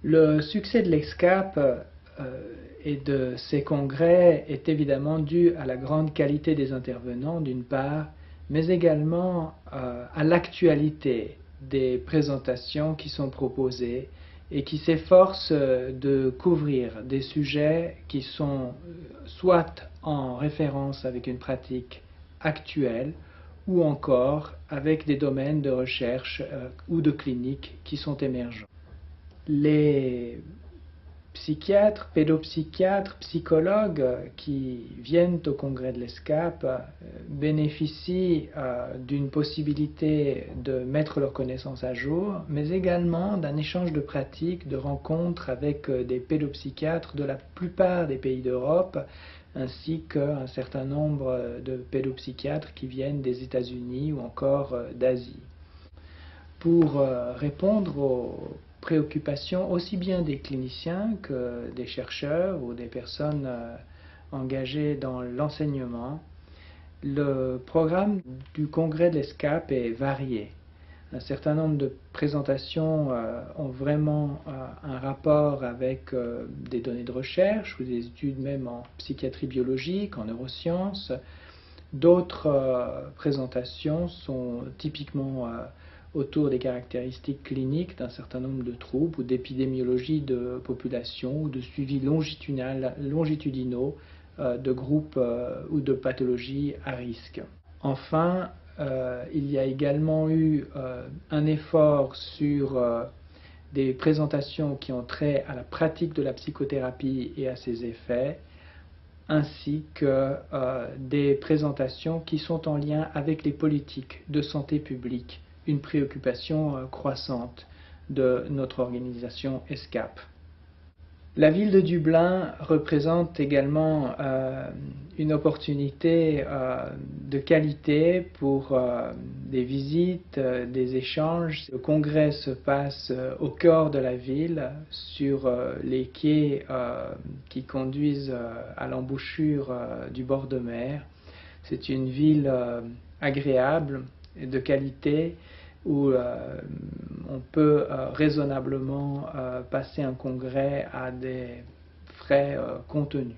Le succès de l'ESCAP et de ces congrès est évidemment dû à la grande qualité des intervenants d'une part, mais également à l'actualité des présentations qui sont proposées et qui s'efforcent de couvrir des sujets qui sont soit en référence avec une pratique actuelle ou encore avec des domaines de recherche ou de clinique qui sont émergents. Les psychiatres, pédopsychiatres, psychologues qui viennent au congrès de l'ESCAP bénéficient d'une possibilité de mettre leurs connaissances à jour, mais également d'un échange de pratiques, de rencontres avec des pédopsychiatres de la plupart des pays d'Europe, ainsi qu'un certain nombre de pédopsychiatres qui viennent des États-Unis ou encore d'Asie. Pour répondre aux préoccupations aussi bien des cliniciens que des chercheurs ou des personnes engagées dans l'enseignement, le programme du congrès de l'ESCAP est varié. Un certain nombre de présentations ont vraiment un rapport avec des données de recherche ou des études même en psychiatrie biologique, en neurosciences. D'autres présentations sont typiquement autour des caractéristiques cliniques d'un certain nombre de troubles ou d'épidémiologie de population ou de suivi longitudinaux de groupes ou de pathologies à risque. Enfin, il y a également eu un effort sur des présentations qui ont trait à la pratique de la psychothérapie et à ses effets, ainsi que des présentations qui sont en lien avec les politiques de santé publique, une préoccupation croissante de notre organisation ESCAP. La ville de Dublin représente également une opportunité de qualité pour des visites, des échanges. Le congrès se passe au cœur de la ville, sur les quais qui conduisent à l'embouchure du bord de mer. C'est une ville agréable et de qualité où on peut raisonnablement passer un congrès à des frais contenus.